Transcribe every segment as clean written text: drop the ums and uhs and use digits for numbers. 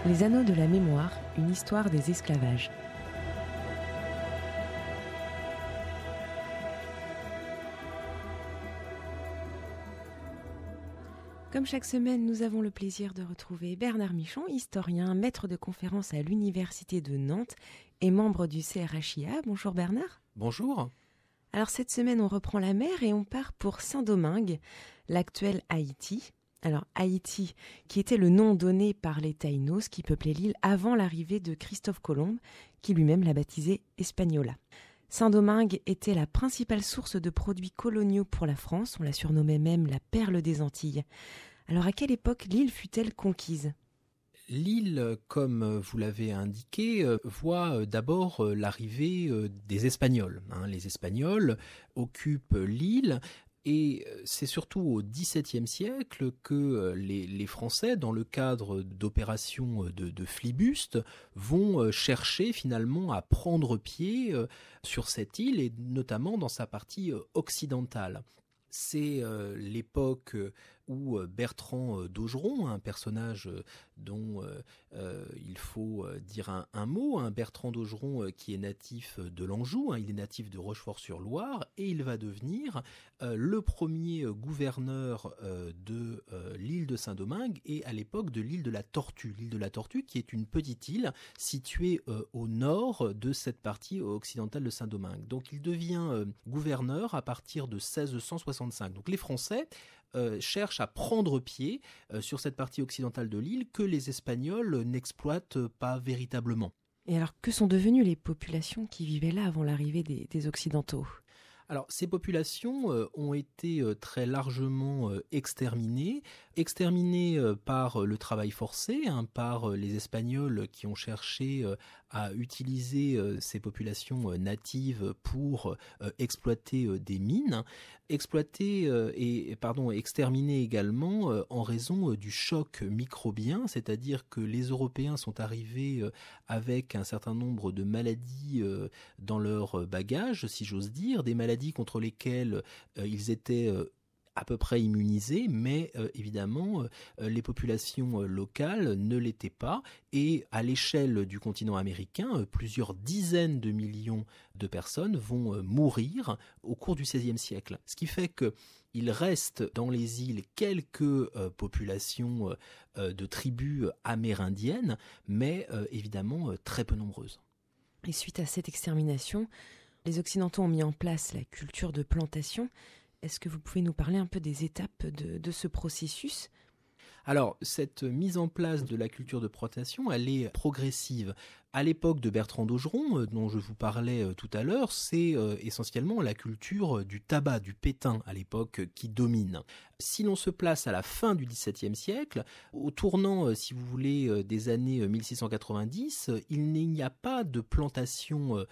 Les Anneaux de la mémoire, une histoire des esclavages. Comme chaque semaine, nous avons le plaisir de retrouver Bernard Michon, historien, maître de conférences à l'Université de Nantes et membre du CRHIA. Bonjour Bernard. Bonjour. Alors cette semaine, on reprend la mer et on part pour Saint-Domingue, l'actuel Haïti. Alors Haïti, qui était le nom donné par les Taïnos qui peuplaient l'île avant l'arrivée de Christophe Colomb, qui lui-même l'a baptisé Hispaniola. Saint-Domingue était la principale source de produits coloniaux pour la France, on la surnommait même la perle des Antilles. Alors à quelle époque l'île fut-elle conquise ? L'île, comme vous l'avez indiqué, voit d'abord l'arrivée des Espagnols. Les Espagnols occupent l'île. Et c'est surtout au XVIIe siècle que les Français, dans le cadre d'opérations de flibuste, vont chercher finalement à prendre pied sur cette île et notamment dans sa partie occidentale. C'est l'époque où Bertrand d'Augeron, un personnage dont il faut dire un mot, Bertrand d'Augeron qui est natif de l'Anjou, il est natif de Rochefort-sur-Loire et il va devenir le premier gouverneur de l'île de Saint-Domingue et à l'époque de l'île de la Tortue. L'île de la Tortue qui est une petite île située au nord de cette partie occidentale de Saint-Domingue. Donc il devient gouverneur à partir de 1665. Donc les Français cherchent à prendre pied sur cette partie occidentale de l'île que les Espagnols n'exploitent pas véritablement. Et alors que sont devenues les populations qui vivaient là avant l'arrivée des Occidentaux ? Alors, ces populations ont été très largement exterminées par le travail forcé, par les Espagnols qui ont cherché à utiliser ces populations natives pour exploiter des mines, exterminées également en raison du choc microbien, c'est-à-dire que les Européens sont arrivés avec un certain nombre de maladies dans leur bagage, si j'ose dire, des maladies contre lesquelles ils étaient à peu près immunisés, mais évidemment les populations locales ne l'étaient pas et à l'échelle du continent américain, plusieurs dizaines de millions de personnes vont mourir au cours du XVIe siècle. Ce qui fait que il reste dans les îles quelques populations de tribus amérindiennes, mais évidemment très peu nombreuses. Et suite à cette extermination, les Occidentaux ont mis en place la culture de plantation. Est-ce que vous pouvez nous parler un peu des étapes de ce processus ? Alors, cette mise en place de la culture de plantation, elle est progressive. À l'époque de Bertrand d'Augeron, dont je vous parlais tout à l'heure, c'est essentiellement la culture du tabac, du pétain à l'époque qui domine. Si l'on se place à la fin du XVIIe siècle, au tournant, si vous voulez, des années 1690, il n'y a pas de plantation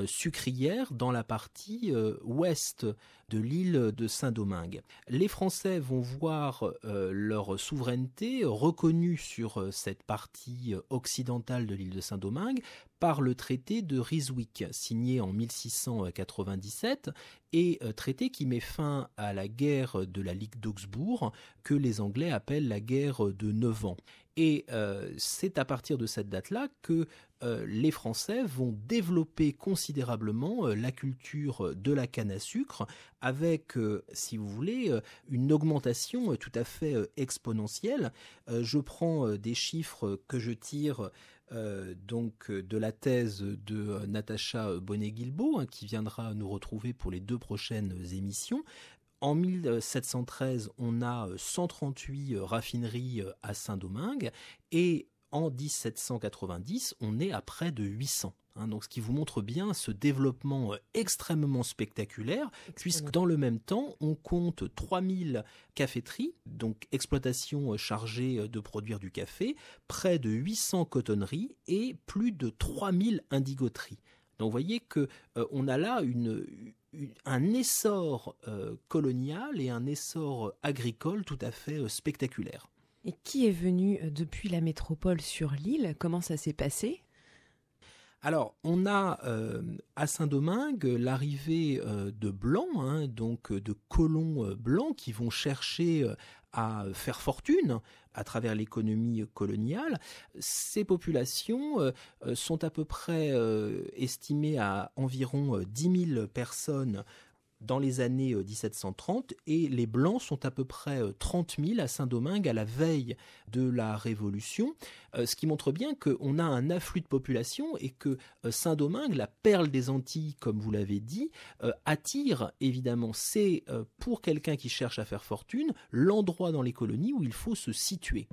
sucrière dans la partie ouest de l'île de Saint-Domingue. Les Français vont voir leur souveraineté reconnue sur cette partie occidentale de l'île de Saint-Domingue par le traité de Ryswick, signé en 1697, et traité qui met fin à la guerre de la Ligue d'Augsbourg, que les Anglais appellent la guerre de 9 ans. Et c'est à partir de cette date-là que les Français vont développer considérablement la culture de la canne à sucre avec, si vous voulez, une augmentation tout à fait exponentielle. Je prends des chiffres que je tire donc de la thèse de Natacha Bonnet-Guilbault, qui viendra nous retrouver pour les 2 prochaines émissions. En 1713, on a 138 raffineries à Saint-Domingue et en 1790, on est à près de 800. Donc ce qui vous montre bien ce développement extrêmement spectaculaire, puisque dans le même temps, on compte 3000 caféteries, donc exploitation chargée de produire du café, près de 800 cotonneries et plus de 3000 indigoteries. Donc vous voyez que on a là un essor colonial et un essor agricole tout à fait spectaculaire. Et qui est venu depuis la métropole sur l'île ? Comment ça s'est passé ? Alors, on a à Saint-Domingue l'arrivée de blancs, donc de colons blancs qui vont chercher à faire fortune à travers l'économie coloniale. Ces populations sont à peu près estimées à environ 10 000 personnes dans les années 1730, et les Blancs sont à peu près 30 000 à Saint-Domingue à la veille de la Révolution, ce qui montre bien qu'on a un afflux de population et que Saint-Domingue, la perle des Antilles, comme vous l'avez dit, attire évidemment. C'est pour quelqu'un qui cherche à faire fortune, l'endroit dans les colonies où il faut se situer.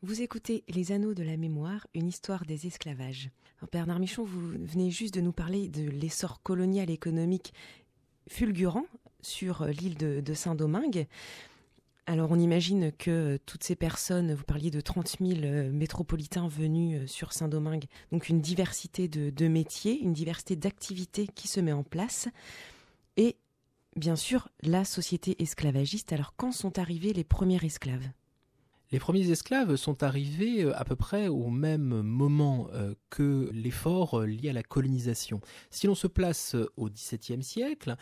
Vous écoutez Les Anneaux de la Mémoire, une histoire des esclavages. Alors, Bernard Michon, vous venez juste de nous parler de l'essor colonial économique fulgurant sur l'île de Saint-Domingue. Alors on imagine que toutes ces personnes, vous parliez de 30 000 métropolitains venus sur Saint-Domingue, donc une diversité de métiers, une diversité d'activités qui se met en place. Et bien sûr, la société esclavagiste. Alors quand sont arrivés les premiers esclaves ? Les premiers esclaves sont arrivés à peu près au même moment que l'effort lié à la colonisation. Si l'on se place au XVIIe siècle,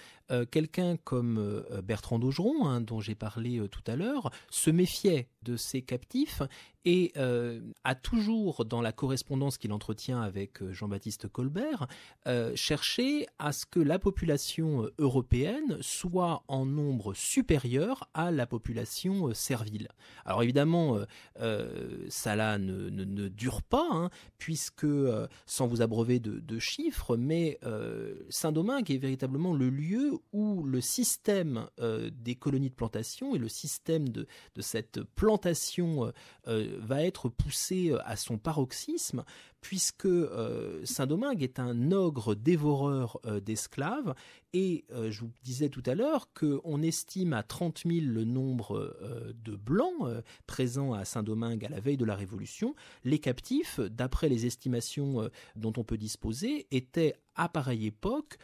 quelqu'un comme Bertrand d'Augeron, dont j'ai parlé tout à l'heure, se méfiait de ces captifs et a toujours, dans la correspondance qu'il entretient avec Jean-Baptiste Colbert, cherché à ce que la population européenne soit en nombre supérieur à la population servile. Alors évidemment, ça ne dure pas, puisque, sans vous abreuver de chiffres, mais Saint-Domingue est véritablement le lieu où le système des colonies de plantation et le système de cette plantation va être poussé à son paroxysme, puisque Saint-Domingue est un ogre dévoreur d'esclaves, et je vous disais tout à l'heure qu'on estime à 30 000 le nombre de Blancs présents à Saint-Domingue à la veille de la Révolution. Les captifs, d'après les estimations dont on peut disposer, étaient à pareille époque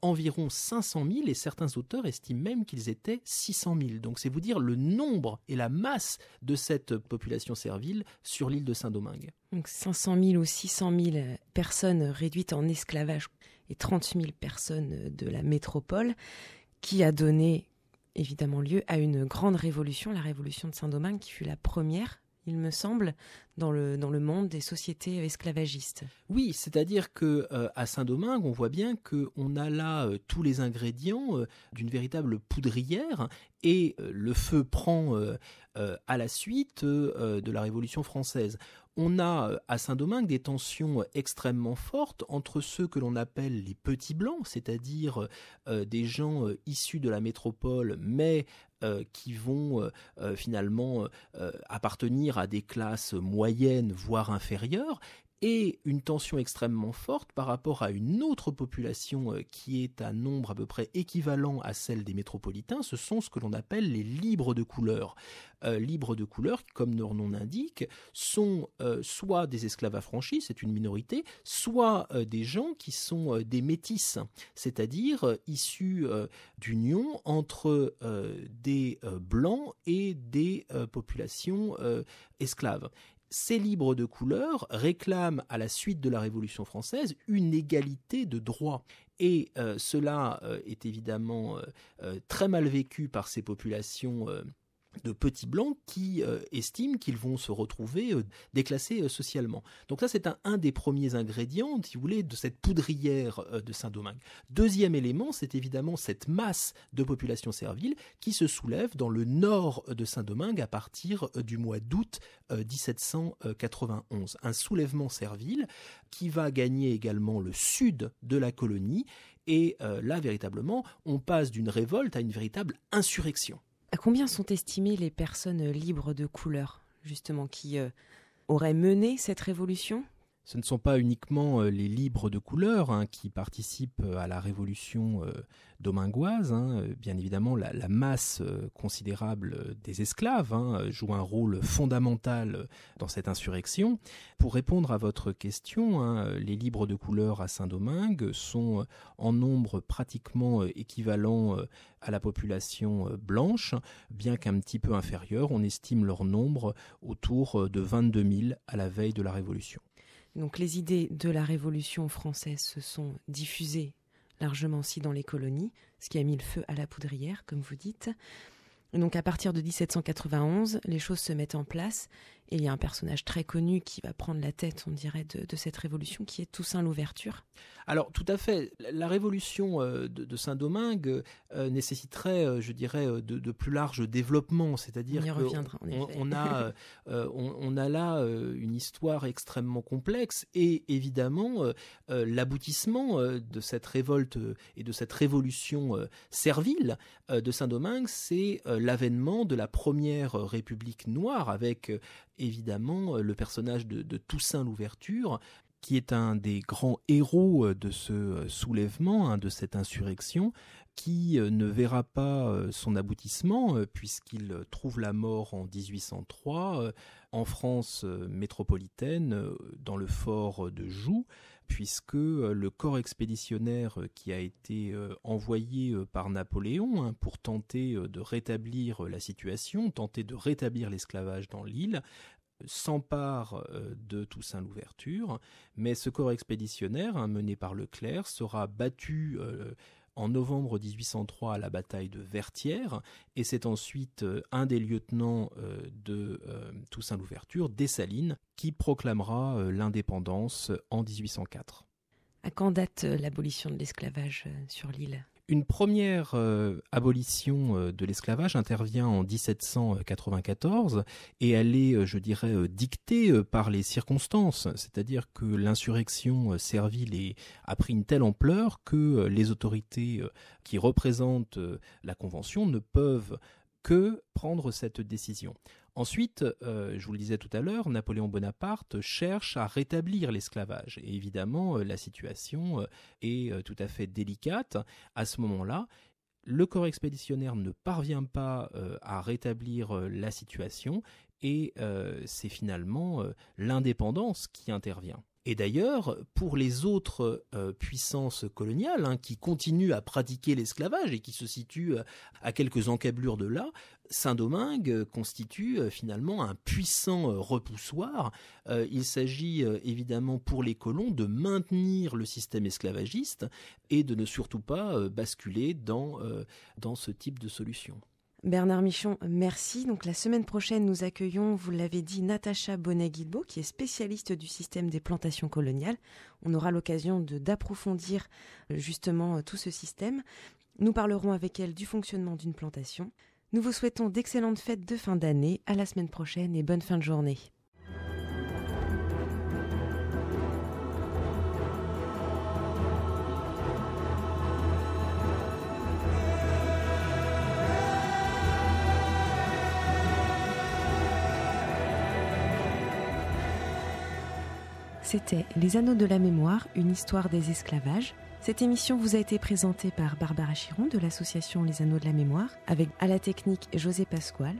environ 500 000, et certains auteurs estiment même qu'ils étaient 600 000. Donc c'est vous dire le nombre et la masse de cette population servile sur l'île de Saint-Domingue. Donc 500 000 ou 600 000 personnes réduites en esclavage et 30 000 personnes de la métropole, qui a donné évidemment lieu à une grande révolution, la révolution de Saint-Domingue, qui fut la première, il me semble, dans le monde des sociétés esclavagistes. Oui, c'est-à-dire que à Saint-Domingue, on voit bien qu'on a là tous les ingrédients d'une véritable poudrière, et le feu prend à la suite de la Révolution française. On a à Saint-Domingue des tensions extrêmement fortes entre ceux que l'on appelle les petits blancs, c'est-à-dire des gens issus de la métropole, mais qui vont finalement appartenir à des classes moyennes, voire inférieures, et une tension extrêmement forte par rapport à une autre population qui est à nombre à peu près équivalent à celle des métropolitains. Ce sont ce que l'on appelle les libres de couleur. Libres de couleur, comme leur nom l'indique, sont soit des esclaves affranchis, c'est une minorité, soit des gens qui sont des métis, c'est-à-dire issus d'union entre des blancs et des populations esclaves. Ces libres de couleur réclament, à la suite de la Révolution française, une égalité de droits. Et cela est évidemment très mal vécu par ces populations de petits blancs qui estiment qu'ils vont se retrouver déclassés socialement. Donc ça, c'est un des premiers ingrédients, si vous voulez, de cette poudrière de Saint-Domingue. Deuxième élément, c'est évidemment cette masse de population servile qui se soulève dans le nord de Saint-Domingue à partir du mois d'août 1791. Un soulèvement servile qui va gagner également le sud de la colonie, et là, véritablement, on passe d'une révolte à une véritable insurrection. À combien sont estimées les personnes libres de couleur, justement, qui auraient mené cette révolution ? Ce ne sont pas uniquement les libres de couleur qui participent à la révolution domingoise. Bien évidemment, la masse considérable des esclaves joue un rôle fondamental dans cette insurrection. Pour répondre à votre question, les libres de couleur à Saint-Domingue sont en nombre pratiquement équivalent à la population blanche, bien qu'un petit peu inférieur. On estime leur nombre autour de 22 000 à la veille de la Révolution. Donc les idées de la Révolution française se sont diffusées largement aussi dans les colonies, ce qui a mis le feu à la poudrière, comme vous dites. Et donc à partir de 1791, les choses se mettent en place et il y a un personnage très connu qui va prendre la tête, on dirait, de cette révolution, qui est Toussaint Louverture. Alors tout à fait, la révolution de Saint-Domingue nécessiterait, je dirais, de plus larges développements, c'est-à-dire qu'on a là une histoire extrêmement complexe et évidemment l'aboutissement de cette révolte et de cette révolution servile de Saint-Domingue, c'est l'avènement de la première République noire avec évidemment le personnage de Toussaint Louverture, qui est un des grands héros de ce soulèvement, de cette insurrection, qui ne verra pas son aboutissement puisqu'il trouve la mort en 1803 en France métropolitaine, dans le fort de Joux, puisque le corps expéditionnaire qui a été envoyé par Napoléon pour tenter de rétablir la situation, tenter de rétablir l'esclavage dans l'île, s'empare de Toussaint Louverture, mais ce corps expéditionnaire mené par Leclerc sera battu en novembre 1803 à la bataille de Vertières, et c'est ensuite un des lieutenants de Toussaint Louverture, Dessalines, qui proclamera l'indépendance en 1804. À quand date l'abolition de l'esclavage sur l'île ? Une première abolition de l'esclavage intervient en 1794 et elle est, je dirais, dictée par les circonstances, c'est-à-dire que l'insurrection servile a pris une telle ampleur que les autorités qui représentent la Convention ne peuvent que prendre cette décision. Ensuite, je vous le disais tout à l'heure, Napoléon Bonaparte cherche à rétablir l'esclavage. Et évidemment, la situation est tout à fait délicate. À ce moment-là, le corps expéditionnaire ne parvient pas à rétablir la situation et c'est finalement l'indépendance qui intervient. Et d'ailleurs, pour les autres puissances coloniales qui continuent à pratiquer l'esclavage et qui se situent à quelques encablures de là, Saint-Domingue constitue finalement un puissant repoussoir. Il s'agit évidemment pour les colons de maintenir le système esclavagiste et de ne surtout pas basculer dans ce type de solution. Bernard Michon, merci. Donc la semaine prochaine, nous accueillons, vous l'avez dit, Natacha Bonnet-Guilbault, qui est spécialiste du système des plantations coloniales. On aura l'occasion d'approfondir justement tout ce système. Nous parlerons avec elle du fonctionnement d'une plantation. Nous vous souhaitons d'excellentes fêtes de fin d'année. À la semaine prochaine et bonne fin de journée. C'était Les Anneaux de la Mémoire, une histoire des esclavages. Cette émission vous a été présentée par Barbara Chiron de l'association Les Anneaux de la Mémoire, avec à la technique José Pasquale.